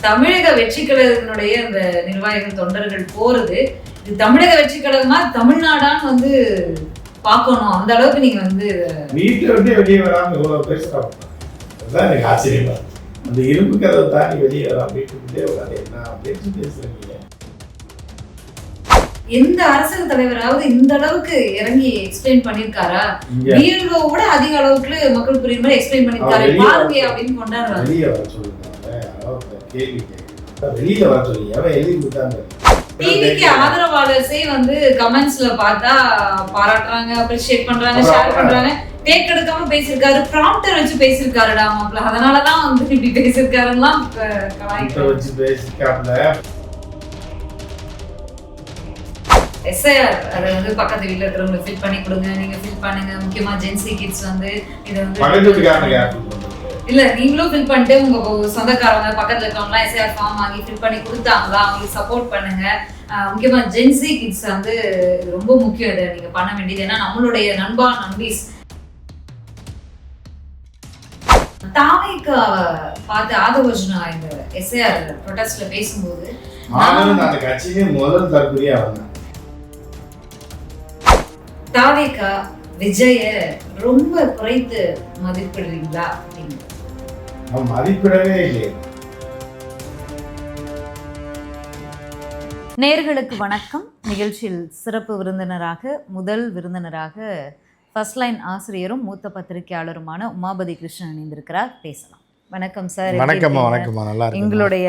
தமிழக வெற்றி கழகத்தினுடைய இந்த நிர்வாகிகள் தொண்டர்கள் போறது இது தமிழக வெற்றி கழகமா தமிழ்நாடான்னு வந்து பார்க்கணும். அந்த அளவுக்கு நீங்க வந்து வீட்டுல விட்டு வெளியே வராம இவ்வளவு பேசுறாங்க. அதுதான் எனக்கு ஆச்சரியமா. அந்த இரும்பு கதவை தாண்டி வெளியே வராம வீட்டுக்குள்ளே வராது என்ன பேச்சு பேசுறீங்க. எந்த அரசியல் தலைவராவது இந்த அளவுக்கு இறங்கி எக்ஸ்பிளைன் பண்ணிருக்காரா? வீரோ கூட அதிக அளவுக்கு மக்கள் புரியுற மாதிரி எக்ஸ்பிளைன் பண்ணிருக்காரு. பாருங்க அப்படின்னு கொண்டாடுறாங்க. வெளியே வர சொல்லுங்க. கேள்வி வெளியில வர சொல்லி அவன் எழுதி கொடுத்தாங்க. டிவிக்கு ஆதரவாளர்ஸே வந்து கமெண்ட்ஸ்ல பார்த்தா பாராட்டுறாங்க, அப்ரிஷியேட் பண்றாங்க, ஷேர் பண்றாங்க. டேக் எடுக்காம பேசிருக்காரு, ப்ராம்ப்டர் வச்சு பேசிருக்காருடா மாப்ள, அதனாலதான் வந்து இப்படி பேசிருக்காருலாம் கலாய்க்க வச்சு பேசிருக்காப்ல. எஸ்ஐஆர் அதை வந்து பக்கத்து வீட்டுல இருக்கிறவங்க ஃபில் பண்ணி கொடுங்க, நீங்க ஃபில் பண்ணுங்க. முக்கியமா ஜென்சி கிட்ஸ் வந்து இதை வந்து இல்ல நீங்களும் ஃபில் பண்ணிட்டு உங்க சொந்தக்காரங்க பக்கத்துல இருக்கவங்க எஸ்ஐஆர் ஃபார்ம் வாங்கி ஃபில் பண்ணி கொடுத்தாங்களா, அவங்களுக்கு சப்போர்ட் பண்ணுங்க. முக்கியமா ஜென்சி கிட்ஸ் வந்து ரொம்ப முக்கியம். இதை நீங்க பண்ண வேண்டியது. ஏன்னா நம்மளுடைய நண்பா நண்பீஸ் தாவைக்கு பார்த்து ஆதவர்ஜுனா இந்த எஸ்ஐஆர் ப்ரொடெஸ்ட்ல பேசும்போது அந்த கட்சியிலே முதல் தற்கொலையா வந்தாங்க. தாவேக்கா விஜய ரொம்ப குறைத்து மதிப்பிடுறீங்களா அப்படின்னு? மதிப்பிடவே இல்லை. நேயர்களுக்கு வணக்கம். நிகழ்ச்சியில் சிறப்பு விருந்தினராக முதல் விருந்தினராக ஃபர்ஸ்ட் லைன் ஆசிரியரும் மூத்த பத்திரிகையாளருமான உமாபதி கிருஷ்ணன் இணைந்திருக்கிறார். பேசலாம். வணக்கம் சார். வணக்கம்மா. வணக்கம்மா. நல்லா இருக்கு. எங்களுடைய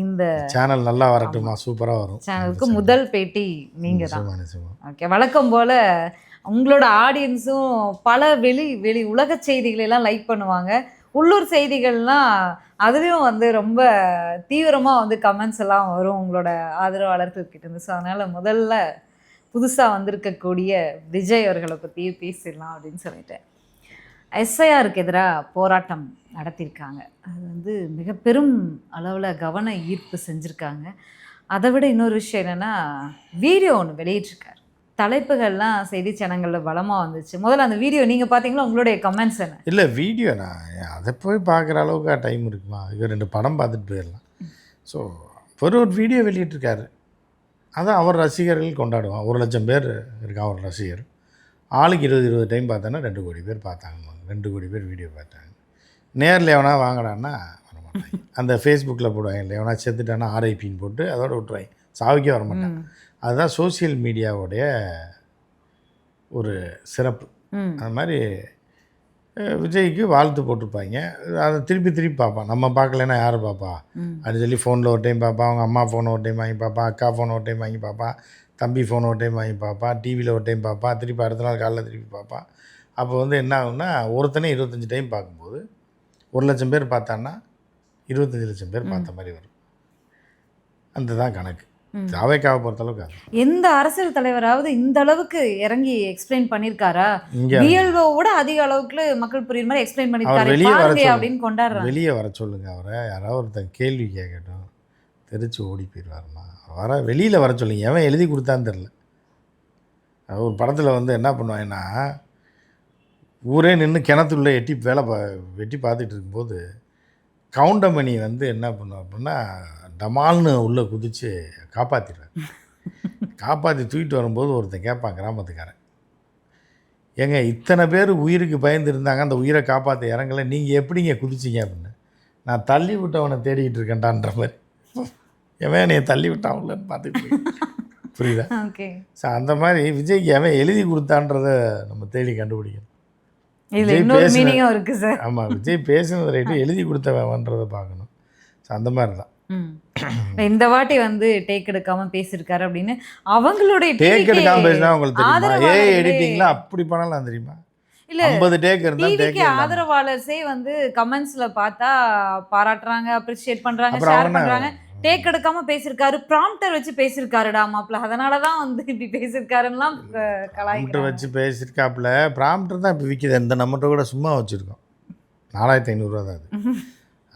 இந்த சேனல் நல்லா வரட்டுமா, சூப்பரா வரும். சேனலுக்கு முதல் பேட்டி நீங்க தான். ஓகே, வழக்கம் போல உங்களோட ஆடியன்ஸும் பல வெளி உலக செய்திகளை எல்லாம் லைக் பண்ணுவாங்க. உள்ளூர் செய்திகள்லாம் அதுலேயும் வந்து ரொம்ப தீவிரமாக வந்து கமெண்ட்ஸ் எல்லாம் வரும் உங்களோட ஆதரவாளர்கள்கிட்ட இருந்து. ஸோ அதனால் முதல்ல புதுசாக வந்திருக்கக்கூடிய விஜய் அவர்களை பற்றி பேசிடலாம் அப்படின்னு சொல்லிட்டேன். எஸ்ஐஆருக்கு எதிராக போராட்டம் நடத்தியிருக்காங்க. அது வந்து மிக பெரும் அளவில் கவன ஈர்ப்பு செஞ்சுருக்காங்க. அதை விட இன்னொரு விஷயம் என்னென்னா, வீடியோ ஒன்று வெளியிட்டிருக்காரு. தலைப்புகள்லாம் செய்தி சேனங்களில் பலமாக வந்துச்சு. முதல்ல அந்த வீடியோ நீங்கள் பார்த்தீங்களா? உங்களுடைய கமெண்ட்ஸ் என்ன? இல்லை, வீடியோ நான் அதை போய் பார்க்குற அளவுக்கு டைம் இருக்குமா? இது 2 படம் பார்த்துட்டு போயிடலாம். ஸோ ஒரு வீடியோ வெளியிட்டிருக்காரு. அதான் அவர் ரசிகர்கள் கொண்டாடுவான். 1,00,000 பேர் இருக்கான் அவர் ரசிகர். ஆளுக்கு 20 டைம் பார்த்தோன்னா 2 கோடி பேர் பார்த்தாங்க. 2 கோடி பேர் வீடியோ பார்த்தாங்க. நேரில் எவனா வாங்கினான்னா வரமாட்டாங்க. அந்த ஃபேஸ்புக்கில் போடுவாங்க இல்லை, எவனா செத்துட்டானா ஆர்ஐபின்னு போட்டு அதோட விட்டுருவாங்க. சாவிக்கே வரமாட்டாங்க. அதுதான் சோசியல் மீடியாவுடைய ஒரு சிறப்பு. அந்த மாதிரி விஜய்க்கு வாழ்த்து போட்டிருப்பாங்க. அதை திருப்பி பார்ப்பான். நம்ம பார்க்கலன்னா யார் பார்ப்பா அப்படின்னு சொல்லி ஃபோனில் ஒரு டைம் பார்ப்பான். அவங்க அம்மா ஃபோனை ஒரு டைம் வாங்கி பார்ப்பான். அக்கா ஃபோனை ஒரு டைம் வாங்கி பார்ப்பான். தம்பி ஃபோனை ஒரு டைம் வாங்கி பார்ப்பான். டிவியில் ஒரு டைம் பார்ப்பான். திருப்பி அடுத்த நாள் காலையில் திருப்பி பார்ப்பான். அப்போ வந்து என்ன ஆகுன்னா, ஒருத்தனே 25 டைம் பார்க்கும்போது 1,00,000 பேர் பார்த்தான்னா 25 லட்சம் பேர் பார்த்த மாதிரி வரும். அந்த தான் கணக்கு. தாவேக்காவை பொறுத்தளவுக்கு எந்த அரசியல் தலைவராவது இந்த அளவுக்கு இறங்கி எக்ஸ்பிளைன் பண்ணிருக்காரா? விட அதிக அளவுக்கு மக்கள் புரியுற மாதிரி எக்ஸ்பிளைன் பண்ணிருக்காரு. அப்படின்னு கொண்டாடுறாங்க. வெளியே வர சொல்லுங்க அவரை. யாராவது ஒருத்தன் கேள்வி கேட்கட்டும், தெரிச்சு ஓடி போயிடுவாருமா. வெளியில் வர சொல்லுங்க. எவன் எழுதி கொடுத்தான்னு தெரில. ஒரு படத்தில் வந்து என்ன பண்ணுவாங்கன்னா, ஊரே நின்று கிணத்துள்ள வெட்டி பார்த்துட்டு இருக்கும்போது கவுண்டமணி வந்து என்ன பண்ணுவோம் அப்படின்னா, டமால்னு உள்ளே குதித்து காப்பாற்றிடுவேன். காப்பாற்றி தூக்கிட்டு வரும்போது ஒருத்தன் கேட்பான், கிராமத்துக்காரன், ஏங்க இத்தனை பேர் உயிருக்கு பயந்து இருந்தாங்க, அந்த உயிரை காப்பாற்ற இறங்கலை, நீங்கள் எப்படிங்க குதிச்சிங்க அப்படின்னு. நான் தள்ளி விட்டவனை தேடிக்கிட்டு இருக்கேன்டான்ற மாதிரி. எவன் என்னை தள்ளி விட்டான்லன்னு பார்த்துட்டு புரியுதா? ஓகே. ஸோ அந்த மாதிரி விஜய்க்கு எவன் எழுதி கொடுத்தான்றதை நம்ம தேடி கண்டுபிடிக்கணும். ஆமாம், விஜய் பேசுனது ரைட்டு, எழுதி கொடுத்தவன்றதை பார்க்கணும். ஸோ அந்த மாதிரி தான் இந்த வாட்டி வந்து டேக் எடுக்காம பேசியிருக்காரு அப்படின்னு அவங்களுடைய டேக் எடுக்காம பேசினா உங்களுக்கு தெரியுமா? எடிட்டிங்லாம் அப்படி பண்ணலாம் தெரியுமா? இல்ல 50 டேக் இருந்தா டேக் ஆதரவாளர்ஸே வந்து கமெண்ட்ஸ்ல பார்த்தா பாராட்டுறாங்க, அப்ரிஷியேட் பண்றாங்க, ஷேர் பண்றாங்க. டேக் எடுக்காம பேசியிருக்காரு, ப்ராம்ப்டர் வச்சு பேசியிருக்காருடா மாப்ள, அதனாலதான் வந்து இப்படி பேசியிருக்காருலாம் ப்ராம்ப்டர் வச்சு பேசியிருக்காப்புல. ப்ராம்ப்டர் தான் இப்போ விற்கிது. இந்த நம்மகிட்ட கூட சும்மா வச்சுருக்கோம். 4,500 தான் அது.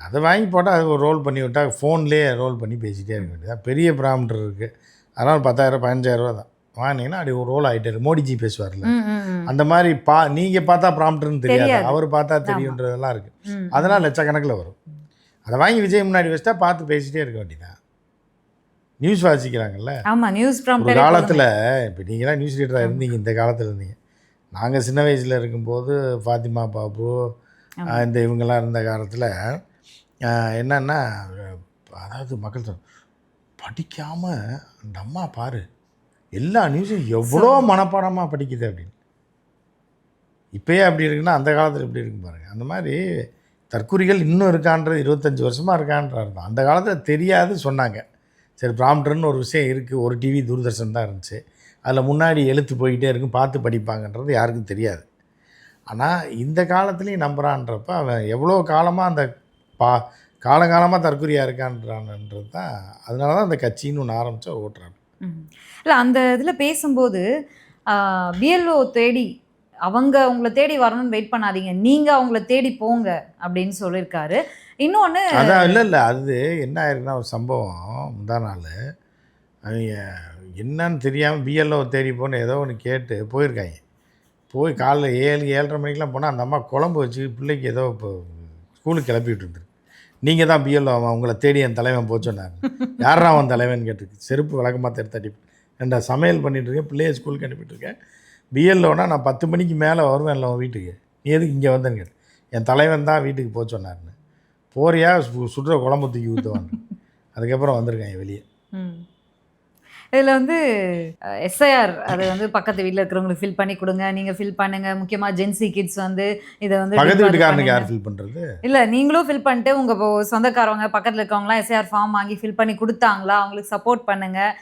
அதை வாங்கி போட்டால் அது ஒரு ரோல் பண்ணி விட்டால் ஃபோன்லேயே ரோல் பண்ணி பேசிகிட்டே இருக்க வேண்டியது. பெரிய ப்ராம்ப்டர் இருக்குது, அதனால் 10,000 15,000 தான் வாங்கினீங்கன்னா அப்படி ஒரு ரோல் ஆகிட்டாரு. மோடிஜி பேசுவார்ல, அந்த மாதிரி நீங்கள் பார்த்தா ப்ராம்ப்டர்னு தெரியாது, அவர் பார்த்தா தெரியுன்றதெல்லாம் இருக்குது. அதெல்லாம் லட்சக்கணக்கில் வரும். அதை வாங்கி விஜய் முன்னாடி வச்சுட்டா பார்த்து பேசிகிட்டே இருக்க வேண்டியதான். நியூஸ் வாசிக்கிறாங்கல்ல. ஆமா, நியூஸ் ஒரு ப்ராம்ப்டர் காலத்தில் இப்போ நீங்களாம் நியூஸ் ரீடராக இருந்தீங்க, இந்த காலத்தில் இருந்தீங்க. நாங்கள் சின்ன வயசில் இருக்கும்போது ஃபாத்திமா பாபு இந்த இவங்கெல்லாம் இருந்த காலத்தில் என்னன்னா, அதாவது மக்கள் படிக்காமல் அந்த அம்மா பாரு எல்லா நியூஸும் எவ்வளோ மனப்பாடமாக படிக்குது அப்படின்னு. இப்போயே அப்படி இருக்குன்னா அந்த காலத்தில் எப்படி இருக்கு பாருங்கள். அந்த மாதிரி தற்கொலைகள் இன்னும் இருக்கான்றது 25 வருஷமாக இருக்கான்றது தான். அந்த காலத்தில் தெரியாது சொன்னாங்க. சரி, ப்ராம்ப்டர்னு ஒரு விஷயம் இருக்குது, ஒரு டிவி தூர்தர்ஷன் தான் இருந்துச்சு, அதில் முன்னாடி எழுத்து போய்கிட்டே இருக்கும், பார்த்து படிப்பாங்கன்றது யாருக்கும் தெரியாது. ஆனால் இந்த காலத்துலேயும் நம்புகிறான்றப்ப அவன் எவ்வளோ காலமாக அந்த காலங்காலமாக தற்கொலையாக இருக்கான்றான்ன்றது தான். அதனால தான் அந்த கட்சின்னு ஒன்று ஆரம்பித்தா ஓட்டுறாங்க. இல்லை, அந்த இதில் பேசும்போது பிஎல்ஓ தேடி அவங்க உங்களை தேடி வரணும்னு வெயிட் பண்ணாதீங்க, நீங்கள் அவங்கள தேடி போங்க அப்படின்னு சொல்லியிருக்காரு. இன்னொன்று அதான் இல்லை அது என்ன ஆயிருக்குன்னா, ஒரு சம்பவம் முந்தா நாள் அவங்க என்னன்னு தெரியாமல் பிஎல்ஓ தேடி போன்னு ஏதோ ஒன்று கேட்டு போயிருக்காங்க. போய் காலைல 7-7:30 மணிக்கெலாம் போனால் அந்த அம்மா குழம்பு வச்சு பிள்ளைக்கு ஏதோ இப்போ ஸ்கூலுக்கு கிளப்பி விட்டுருக்கு. நீங்கள் தான் பிஎல்ஓ, அவன் உங்களை தேடி என் தலைவன் போச்சோன்னாரு. யாரா அவன் தலைவன் கேட்டுருக்கு. செருப்பு விளக்கமாக தட்டி ரெண்டா சமையல் பண்ணிகிட்ருக்கேன், பிள்ளைய ஸ்கூலுக்கு அனுப்பிட்டுருக்கேன். பிஎல்ஓனா நான் 10 மணிக்கு மேலே வருவேன் இல்லை உன் வீட்டுக்கு, நீ எதுக்கு இங்கே வந்தேன்னு கேட்டு. என் தலைவன் தான் வீட்டுக்கு போச்சோன்னாருன்னு. போறியா சுடுற குழம்பு தூக்கி ஊற்றுவாங்க. அதுக்கப்புறம் வந்திருக்காங்க வெளியே. இதில் எஸ்ஐஆர் அது பக்கத்து வீட்டில் இருக்கிறவங்களுக்கு ஃபில் பண்ணி கொடுங்க, நீங்கள் ஃபில் பண்ணுங்கள். முக்கியமாக ஜென்சி கிட்ஸ் இதை பக்கத்து வீட்டுக்காரனுக்கு யார் ஃபில் பண்ணுறது? இல்லை, நீங்களும் ஃபில் பண்ணிட்டு உங்கள் சொந்தக்காரவங்க பக்கத்தில் இருக்கவங்களாம் எஸ்ஐஆர் ஃபார்ம் வாங்கி ஃபில் பண்ணி கொடுத்தாங்களா, அவங்களுக்கு சப்போர்ட் பண்ணுங்கள்.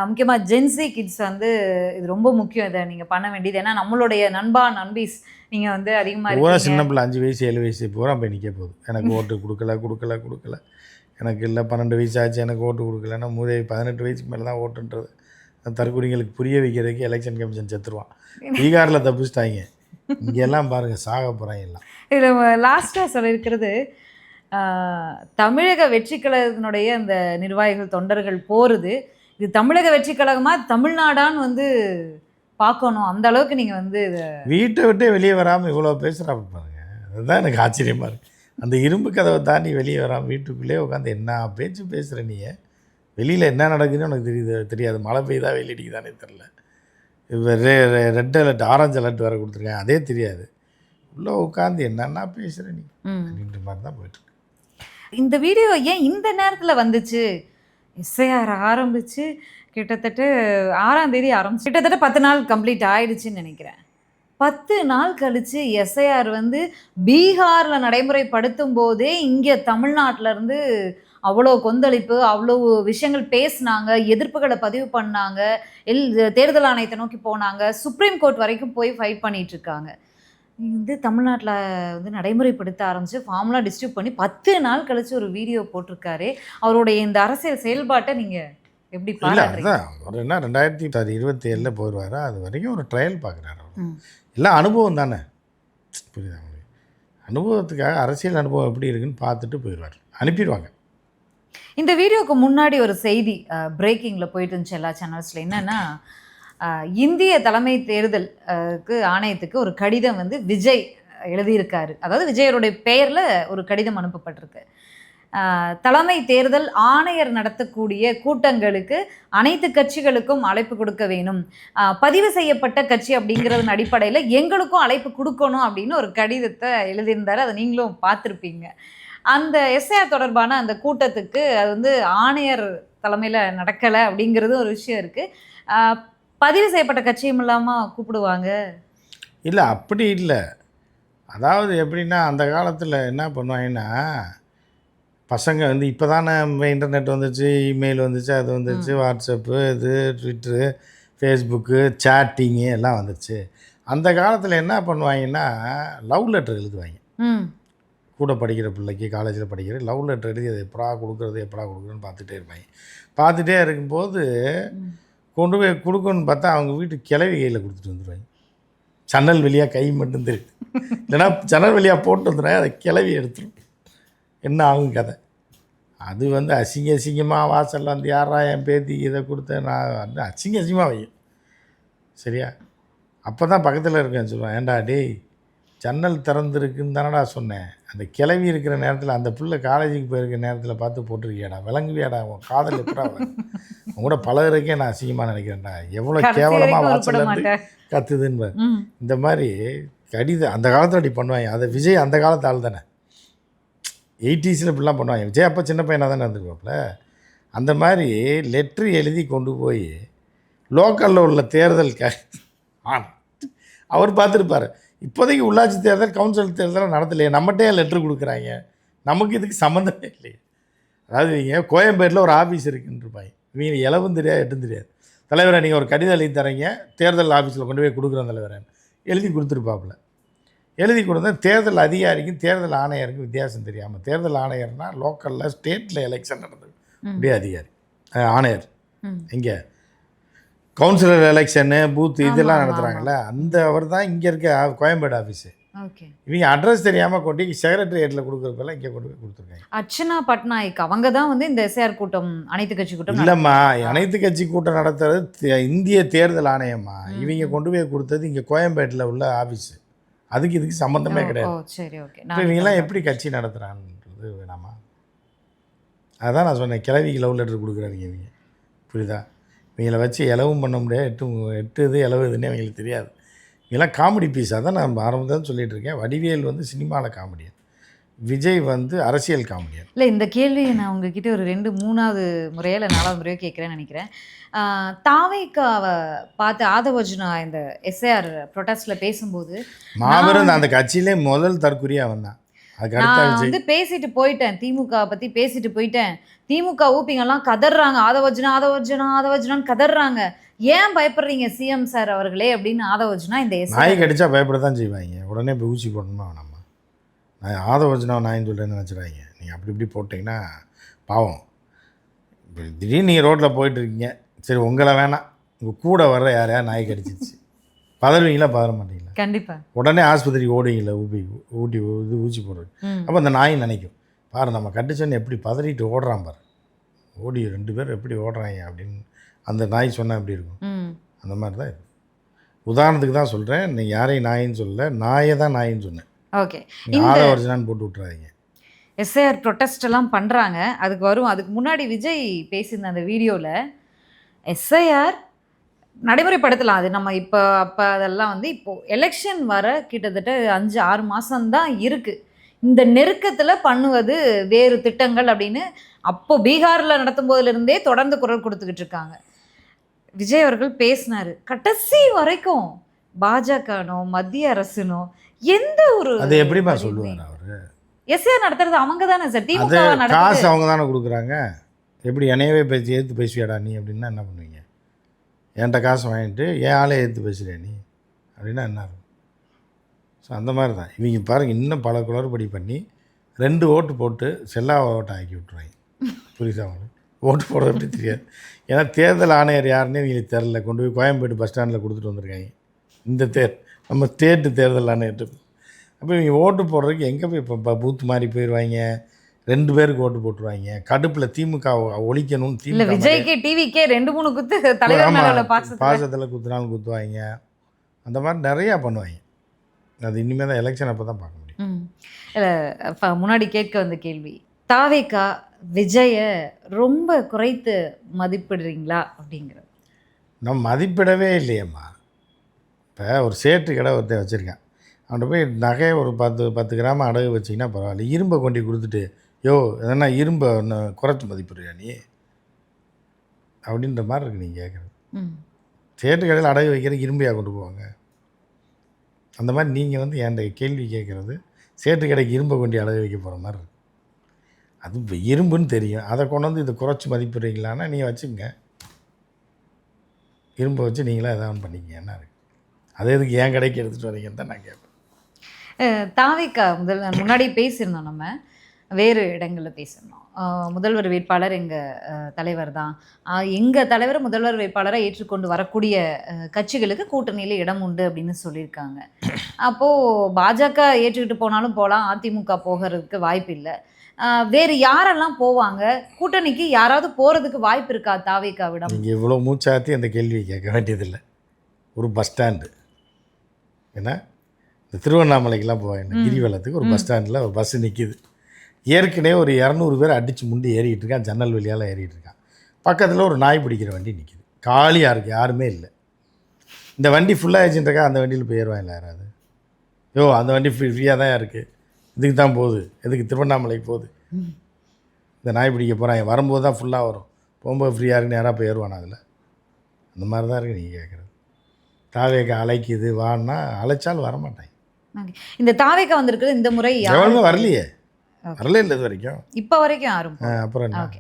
முக்கியமாக ஜென்சி கிட்ஸ் இது ரொம்ப முக்கியம். இதை நீங்கள் பண்ண வேண்டியது. ஏன்னா நம்மளுடைய நண்பீஸ் நீங்கள் அதிகமாக பூரா சின்ன பிள்ளை 5 வயசு 7 வயசு பூரா போய் நிற்க போகுது. எனக்கு ஓட்டு கொடுக்கல எனக்கு இல்லை 12 வயசு ஆச்சு எனக்கு ஓட்டு கொடுக்கலன்னா 18 வயசுக்கு மேலே தான் ஓட்டுன்றது தற்கொலைங்களுக்கு புரிய வைக்கிறதுக்கு எலெக்ஷன் கமிஷன் செத்துருவான். பீகாரில் தப்பிச்சிட்டாங்க, இங்கெல்லாம் பாருங்கள் சாக போகிறாங்க எல்லாம். இதில் லாஸ்ட்டாக சொல்லியிருக்கிறது, தமிழக வெற்றி கழகத்தினுடைய அந்த நிர்வாகிகள் தொண்டர்கள் போகிறது, இது தமிழக வெற்றி கழகமாக தமிழ்நாடான்னு பார்க்கணும். அந்த அளவுக்கு நீங்கள் இதை வீட்டை விட்டே வெளியே வராமல் இவ்வளோ பேசுகிறாங்க பாருங்க. அதுதான் எனக்கு ஆச்சரியமாக இருக்குது. அந்த இரும்பு கதவை தாண்டி வெளியே வராமல் வீட்டுக்குள்ளே உட்காந்து என்ன பேச்சு பேசுகிற நீ, வெளியில் என்ன நடக்குதுன்னு உனக்கு தெரியாது. மழை பெய்தா வெயில் அடிக்குதானே தெரில. இப்போ ரெட் அலர்ட் ஆரஞ்சு அலர்ட் வேறு கொடுத்துருக்கேன், அதே தெரியாது. உள்ளே உட்காந்து என்னென்னா பேசுகிற நீ அப்படின்ற மாதிரி தான் போயிட்டுருக்கு. இந்த வீடியோ ஏன் இந்த நேரத்தில் வந்துச்சு? எஸ்ஐஆர் ஆரம்பித்து கிட்டத்தட்ட 6ஆம் தேதி ஆரம்பிச்சு கிட்டத்தட்ட 10 நாள் கம்ப்ளீட் ஆயிடுச்சுன்னு நினைக்கிறேன். 10 நாள் கழித்து எஸ்ஐஆர் பீகாரில் நடைமுறைப்படுத்தும் போதே இங்கே தமிழ்நாட்டிலேருந்து அவ்வளோ கொந்தளிப்பு, அவ்வளோ விஷயங்கள் பேசினாங்க, எதிர்ப்புகளை பதிவு பண்ணாங்க, தேர்தல் ஆணையத்தை நோக்கி போனாங்க, சுப்ரீம் கோர்ட் வரைக்கும் போய் ஃபைட் பண்ணிகிட்ருக்காங்க. தமிழ்நாட்டில் நடைமுறைப்படுத்த ஆரம்பித்து ஃபார்ம்லாம் டிஸ்ட்ரிபியூட் பண்ணி 10 நாள் கழித்து ஒரு வீடியோ போட்டிருக்காரு. அவருடைய இந்த அரசியல் செயல்பாட்டை நீங்கள் எப்படி பாருங்க? அவர் என்ன 2027 போயிடுவாரா, அது வரைக்கும் ஒரு ட்ரையல் பார்க்குறாரு. அவர் எல்லாம் அனுபவம் தானே, புரியுதா? அனுபவத்துக்காக அரசியல் அனுபவம் எப்படி இருக்குன்னு பார்த்துட்டு போயிடுவார், அனுப்பிடுவாங்க. இந்த வீடியோவுக்கு முன்னாடி ஒரு செய்தி பிரேக்கிங்கில் போயிட்டு இருந்துச்சு எல்லா சேனல்ஸில். என்னென்னா, இந்திய தலைமை தேர்தல் ஆணையத்துக்கு ஒரு கடிதம் விஜய் எழுதியிருக்காரு. அதாவது விஜயருடைய பெயரில் ஒரு கடிதம் அனுப்பப்பட்டிருக்கு. தலைமை தேர்தல் ஆணையர் நடத்தக்கூடிய கூட்டங்களுக்கு அனைத்து கட்சிகளுக்கும் அழைப்பு கொடுக்க வேணும், பதிவு செய்யப்பட்ட கட்சி அப்படிங்கிறதன் அடிப்படையில் எங்களுக்கும் அழைப்பு கொடுக்கணும் அப்படின்னு ஒரு கடிதத்தை எழுதியிருந்தார். அதை நீங்களும் பார்த்துருப்பீங்க. அந்த எஸ்ஐஆர் தொடர்பான அந்த கூட்டத்துக்கு அது ஆணையர் தலைமையில் நடக்கலை அப்படிங்கிறது ஒரு விஷயம் இருக்குது. பதிவு செய்யப்பட்ட கட்சியும் இல்லாமல் கூப்பிடுவாங்க? இல்லை, அப்படி இல்லை. அதாவது எப்படின்னா, அந்த காலத்தில் என்ன பண்ணுவாங்கன்னா, பசங்க இப்போ தானே இன்டர்நெட் வந்துச்சு, இமெயில் வந்துச்சு, அது வந்துச்சு, வாட்ஸ்அப்பு, இது ட்விட்டரு, ஃபேஸ்புக்கு, சேட்டிங்கு எல்லாம் வந்துச்சு. அந்த காலத்தில் என்ன பண்ணுவாங்கன்னா, லவ் லெட்டர் எழுதுவாங்க. கூட படிக்கிற பிள்ளைக்கு, காலேஜில் படிக்கிற லவ் லெட்டர் எழுதி அதை எப்படா கொடுக்குறதுன்னு பார்த்துட்டே இருப்பாங்க. பார்த்துட்டே இருக்கும்போது கொண்டு போய் கொடுக்கணுன்னு பார்த்தா அவங்க வீட்டு கிளவி கையில் கொடுத்துட்டு வந்துடுவாங்க. ஜன்னல் வழியாக கை மட்டும் தெரியும், இல்லைன்னா ஜன்னல் வழியாக போட்டு வந்துடுறாங்க, அதை கிளவி எடுத்துடும். என்ன ஆகும் கதை? அது அசிங்கமாக வாசலில் யாரா என் பேத்திக்கு இதை கொடுத்தேன் நான் அசிங்கமாக வையும். சரியா? அப்போ தான் பக்கத்தில் இருக்கேன்னு சொல்லுவேன், ஏண்டா டேய் ஜன்னல் திறந்துருக்குன்னு தானடா சொன்னேன். அந்த கிளவி இருக்கிற நேரத்தில் அந்த பிள்ளை காலேஜுக்கு போயிருக்கிற நேரத்தில் பார்த்து போட்டிருக்கியாடா, விளங்குவியாடா, உன் காதல் எப்படா உன் கூட பழகுறதுக்கே நான் அசிங்கமாக நினைக்கிறேன்டா, எவ்வளோ கேவலமாக வாசல்லேருந்து கத்துதுன்னு. இந்த மாதிரி கடிதம் அந்த காலத்தில் அப்படி பண்ணுவாங்க. அதை விஜய் அந்த காலத்து ஆள் தானே, 80s இப்படிலாம் பண்ணுவாங்க. விஜய் அப்போ சின்ன பையனாக தானே இருந்துருப்பாப்புல. அந்த மாதிரி லெட்ரு எழுதி கொண்டு போய் லோக்கலில் உள்ள தேர்தல் அவர் பார்த்துருப்பார். இப்போதைக்கு உள்ளாட்சி தேர்தல், கவுன்சில் தேர்தலாம் நடத்தலையே, நம்மகிட்டே லெட்ரு கொடுக்குறாங்க, நமக்கு இதுக்கு சம்மந்தமே இல்லையே. அதாவது நீங்கள் கோயம்பேட்டில் ஒரு ஆஃபீஸ் இருக்குன்னு இருப்பாங்க, இவங்க இலவும் தெரியாது எட்டும் தெரியாது. தலைவரை நீங்கள் ஒரு கடிதம் எழுதி தரீங்க, தேர்தல் ஆஃபீஸில் கொண்டு போய் கொடுக்குறோம் தலைவரை எழுதி கொடுத்துருப்பாப்புல. எழுதி கொடுத்தா தேர்தல் அதிகாரிக்கும் தேர்தல் ஆணையருக்கும் வித்தியாசம் தெரியாமல், தேர்தல் ஆணையர்னால் லோக்கலில் ஸ்டேட்டில் எலெக்ஷன் நடந்தது அப்படியே அதிகாரி ஆணையர், இங்கே கவுன்சிலர் எலெக்ஷனு பூத்து இதெல்லாம் நடத்துகிறாங்கல்ல, அந்த அவர் தான் இங்கே இருக்க கோயம்பேடு ஆஃபீஸு. இவங்க அட்ரஸ் தெரியாமல் கொண்டு செக்ரட்டரியேட்டில் கொடுக்குறப்பெல்லாம் இங்கே கொண்டு போய் கொடுத்துருக்காங்க. அர்ச்சனா பட்நாயக் அவங்க தான் வந்து இந்த எஸ்ஆர் கூட்டம், அனைத்து கட்சி கூட்டம் இல்லைம்மா, அனைத்து கட்சி கூட்டம் நடத்துறது இந்திய தேர்தல் ஆணையம்மா. இவங்க கொண்டு போய் கொடுத்தது இங்கே கோயம்பேட்டில் உள்ள ஆஃபீஸு. அதுக்கு இதுக்கு சம்மந்தமே கிடையாது. சரி, ஓகே. இப்போ இவங்கெல்லாம் எப்படி கட்சி நடத்துகிறான்றது வேணாமா? அதான் நான் சொன்னேன், கிளவிக்கு லவ் லெட்டர் கொடுக்குறாங்க இவங்க, புரியுதா? இவங்களை வச்சு இலவும் பண்ண முடியாது, எட்டு இலவுதுன்னே அவங்களுக்கு தெரியாது. இதெல்லாம் காமெடி பீஸாக தான் நான் ஆரம்பத்தான் சொல்லிகிட்டு இருக்கேன். வடிவேல் வந்து சினிமாவில் காமெடியன், விஜய் வந்து அரசியல் காமெடியன். இல்லை, இந்த கேள்வியை நான் உங்ககிட்ட ஒரு 3-3வது முறையோ இல்லை 4வது முறையோ கேட்குறேன்னு நினைக்கிறேன். தாவேக்காவை பார்த்து ஆதவர்ஜுனா இந்த எஸ்ஏஆர் ப்ரொட்டஸ்டில் பேசும்போது மாபெரும் அந்த கட்சியிலே முதல் தற்குறியாக வந்தான். நான் வந்து பேசிட்டு போயிட்டேன், திமுக பற்றி பேசிட்டு போயிட்டேன். திமுக ஊப்பிங்கெல்லாம் கதறாங்க, ஆதவர்ஜுனா ஆதவர்ஜுனா ஆதவர்ஜுனான்னு கதறாங்க. ஏன் பயப்படுறீங்க சிஎம் சார் அவர்களே அப்படின்னு ஆதவர்ஜுனா இந்த நாய் கடிச்சா பயப்பட தான் செய்வாங்க. உடனே போய் ஊசி போடணுமா நம்ம? நான் ஆதவர்ஜுனா நாயின்னு சொல்கிறேன்னு நினச்சிடாங்க. நீங்கள் அப்படி இப்படி போட்டிங்கன்னா பாவம். திடீர்னு நீங்கள் ரோட்டில் போயிட்டுருக்கீங்க, சரி உங்களை வேணாம், உங்கள் கூட வர்ற யாரையா நாய் கடிச்சிச்சு, பதறுவீங்களா பதற மாட்டீங்களா? கண்டிப்பாக. உடனே ஆஸ்பத்திரிக்கு ஓடுவீங்களா ஊட்டி இது ஊசி போடுறது. அப்போ அந்த நாய் நினைக்கும், பாரு நம்ம கட்டிச்சோன்னு எப்படி பதறிட்டு ஓடுறான் பாரு, ஓடி 2 பேர் எப்படி ஓடுறாங்க அப்படின்னு அந்த நாய் சொன்னால் எப்படி இருக்கும்? அந்த மாதிரி தான் இது. உதாரணத்துக்கு தான் சொல்கிறேன், நீ யாரையும் நாயின்னு சொல்லலை, நாயை தான் நாயின்னு சொன்னேன். ஓகே, ஆதவர்ஜுனான்னு போட்டு விட்றாதீங்க. எஸ்ஏஆர் ப்ரொட்டஸ்ட் எல்லாம் பண்ணுறாங்க, அதுக்கு வரும். அதுக்கு முன்னாடி விஜய் பேசியிருந்த அந்த வீடியோவில் எஸ்ஐஆர் நடைமுறைப்படுத்தலாம், அது நம்ம இப்போ அப்போ அதெல்லாம் வந்து இப்போது எலெக்ஷன் வர கிட்டத்தட்ட 5-6 மாதம்தான் இருக்குது, இந்த நெருக்கத்தில் பண்ணுவது வேறு திட்டங்கள் அப்படின்னு அப்போ பீகாரில் நடத்தும் போதிலிருந்தே தொடர்ந்து குரல் கொடுத்துக்கிட்டு இருக்காங்க. விஜய் அவர்கள் பேசினார், கடைசி வரைக்கும் பாஜகனோ மத்திய அரசுனோ எந்த ஒரு அது எப்படிமா சொல்லுவார் அவர்? எஸ்ஏஆர் நடத்துறது அவங்க தானே சார், திமுக காசு அவங்க தானே கொடுக்குறாங்க. எப்படி என்னையவே பேசி ஏற்று பேசுவியாடா நீ அப்படின்னா என்ன பண்ணுவீங்க? என்கிட்ட காசு வாங்கிட்டு என் ஆளே ஏற்று பேசுகிறியா நீ அப்படின்னா என்ன இருக்கும்? ஸோ அந்த மாதிரி தான் இவங்க பாருங்கள், இன்னும் பல குளறுபடி பண்ணி 2 ஓட்டு போட்டு செல்லா ஓட்டை ஆக்கி விட்ருவாங்க. புரியுதா அவங்களுக்கு? ஓட்டு போட எப்படி தெரியாது. ஏன்னா தேர்தல் ஆணையர் யாருன்னே இவங்களுக்கு தெரில, கொண்டு போய் கோயம்பேடு பஸ் ஸ்டாண்டில் கொடுத்துட்டு வந்திருக்காங்க. இந்த நம்ம ஸ்டேட்டு தேர்தல் ஆணையர்கிட்ட. அப்போ இவங்க ஓட்டு போடுறதுக்கு எங்கே போய் இப்போ பூத்து மாதிரி போயிடுவாங்க, 2 பேருக்கு ஓட்டு போட்டுருவாங்க. கடுப்பில் திமுக ஒழிக்கணும்னு திமுக விஜய்க்கு டிவிக்கே 2-3 குத்து தலைவர் பாசத்தில் குத்துனாலும் குத்துவாங்க. அந்த மாதிரி நிறையா பண்ணுவாங்க. அது இனிமேல் தான் எலெக்ஷன் அப்போ தான் பார்க்க முடியும். இல்லை, முன்னாடி கேட்க வந்த கேள்வி, தாவேக்கா விஜயை ரொம்ப குறைத்து மதிப்பிடுறீங்களா அப்படிங்கிறது? நம்ம மதிப்பிடவே இல்லையம்மா. இப்போ ஒரு சேட்டு கடை ஒருத்தர் வச்சுருக்கேன், அவன்கிட்ட போய் நகையை ஒரு 10 கிராம் அடகு வச்சிங்கன்னா பரவாயில்ல, இரும்பை கொண்டு கொடுத்துட்டு யோ எதனா இரும்பை ஒன்று குறைச்சி மதிப்பிடுறியா நீ அப்படின்ற மாதிரி இருக்குது நீங்கள் கேட்குறது. சேட்டு கடையில் அடகு வைக்கிற இரும்பையாக கொண்டு போவாங்க. அந்த மாதிரி நீங்கள் வந்து என்கிட்ட கேள்வி கேட்குறது சேட்டு கடைக்கு இரும்பை கொண்டு அடகு வைக்க போகிற மாதிரி இருக்குது. அது இப்போ இரும்புன்னு தெரியும், அதை கொண்டு வந்து இதை குறைச்சி மதிப்பிடுறீங்களான்னா நீங்கள் வச்சுங்க, இரும்பை வச்சு நீங்களே எதாவது பண்ணிக்கங்க, என்ன இருக்குது? அதே இதுக்கு ஏன் கடைக்கு எடுத்துகிட்டு வரீங்கன்னு தான் நான் கேட்பேன். தாவேக்கா முன்னாடி பேசியிருந்தோம், நம்ம வேறு இடங்களில் பேசியிருந்தோம். முதல்வர் வேட்பாளர் எங்கள் தலைவர் தான், எங்கள் தலைவர் முதல்வர் வேட்பாளரை ஏற்றுக்கொண்டு வரக்கூடிய கட்சிகளுக்கு கூட்டணியில் இடம் உண்டு அப்படின்னு சொல்லியிருக்காங்க. அப்போது பாஜக ஏற்றுக்கிட்டு போனாலும் போகலாம், அதிமுக போகிறதுக்கு வாய்ப்பு இல்லை, வேறு யாரெல்லாம் போவாங்க, கூட்டணிக்கு யாராவது போகிறதுக்கு வாய்ப்பு இருக்கா தாவேக்காவிடம்? நீங்கள் இவ்வளோ மூச்சாத்தி அந்த கேள்வியை கேட்க வேண்டியதில்லை. ஒரு பஸ் ஸ்டாண்டு, ஏன்னா இந்த திருவண்ணாமலைக்கெல்லாம் போவேன் கிரிவலத்துக்கு ஒரு பஸ் ஸ்டாண்டில் ஒரு பஸ்ஸு நிற்கிது. ஏற்கனவே ஒரு 200 பேர் அடித்து முண்டி ஏறிக்கிட்டு இருக்கான், ஜன்னல் வழியால் ஏறிட்டு இருக்கான். பக்கத்தில் ஒரு நாய் பிடிக்கிற வண்டி நிற்கிது, காலியாக இருக்குது, யாருமே இல்லை. இந்த வண்டி ஃபுல்லாகிடுச்சுன்றக்கா அந்த வண்டியில் போய் ஏறுவாங்க இல்லை யாராவது? யோ அந்த வண்டி ஃப்ரீயாக தான் இருக்குது, இதுக்கு தான் போகுது, எதுக்கு திருவண்ணாமலைக்கு போகுது, இந்த நாய் பிடிக்க போகிறான், வரும்போது தான் ஃபுல்லாக வரும், போகும்போது ஃப்ரீயாக இருக்குன்னு யாராவது போய் ஏறுவானா அதில்? அந்த மாதிரி தான் இருக்குது நீங்கள் கேட்குறது. தாவேக்க அழைக்குது வான்னா அழைச்சாலும் வரமாட்டாங்க. இந்த தாவேக்கா வந்திருக்குது இந்த முறை எவனுமே வரலையே, வரல இல்லை இது வரைக்கும், இப்போ வரைக்கும் யாரும். அப்புறம் என்ன? ஓகே,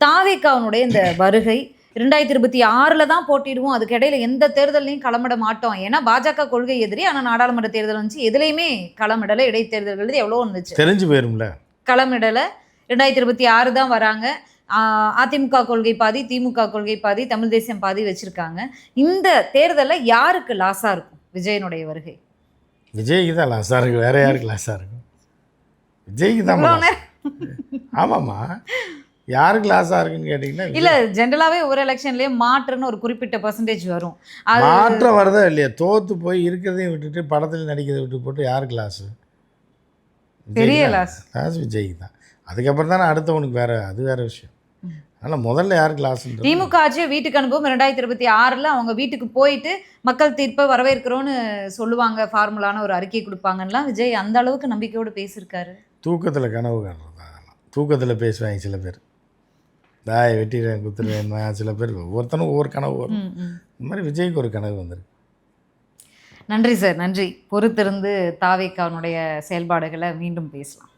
தாவேக்காவுடைய இந்த வருகை 2026 தான் போட்டிடுவோம், அதுக்கு இடையில எந்த தேர்தலையும் களமிட மாட்டோம், ஏன்னா பாஜக கொள்கை எதிரி, ஆனால் நாடாளுமன்ற தேர்தல் வந்துச்சு, எதுலையுமே களமிடலை, இடைத்தேர்தல்கள் எவ்வளோ வந்துச்சு, தெரிஞ்சு போயிரும்ல, களமிடலை. 2026 தான் வராங்க. அதிமுக கொள்கை பாதி, திமுக கொள்கை பாதி, தமிழ் தேசியம் பாதி வச்சிருக்காங்க. இந்த தேர்தலில் யாருக்கு லாஸா இருக்கும் விஜயனுடைய வருகை? விஜய்க்கு தான் லாஸாக இருக்குது, வேற யாருக்கு லாஸாக இருக்கும்? விஜய்க்கு தான். ஆமாம்மா, யாருக்கு லாஸாக இருக்குன்னு கேட்டிங்கன்னா இல்லை, ஜென்ரலாகவே ஒரு எலெக்ஷன்லேயே மாற்றுன்னு ஒரு குறிப்பிட்ட பர்சன்டேஜ் வரும், மாற்றம் வருதா இல்லையா? தோற்று போய் இருக்கிறதையும் விட்டுட்டு படத்தில் நடிக்கிறதை விட்டு போட்டு யாருக்கு லாஸு? பெரிய லாஸ் விஜய்க்கு தான். அதுக்கப்புறம் தானே அடுத்தவனுக்கு வேறு, அது வேறு விஷயம். ஆனால் முதல்ல யாருக்கு லாஸ்? திமுக ஆட்சியை வீட்டுக்கு அனுப்பும் 2026 அவங்க வீட்டுக்கு போயிட்டு மக்கள் தீர்ப்பை வரவேற்கிறோன்னு சொல்லுவாங்க, ஃபார்முலான ஒரு அறிக்கை கொடுப்பாங்கலாம். விஜய் அந்த அளவுக்கு நம்பிக்கையோடு பேசியிருக்காரு. தூக்கத்தில் கனவு காணுறது தான், அதெல்லாம் தூக்கத்தில் பேசுவாங்க சில பேர், தாய் வெட்டிடுவேன் குத்துருவேன், சில பேர் ஒவ்வொருத்தனும் ஒவ்வொரு கனவு வரும். இந்த மாதிரி விஜய்க்கு ஒரு கனவு வந்திருக்கு. நன்றி சார், நன்றி. பொறுத்திருந்து தாவேக்காவுடைய செயல்பாடுகளை மீண்டும் பேசலாம்.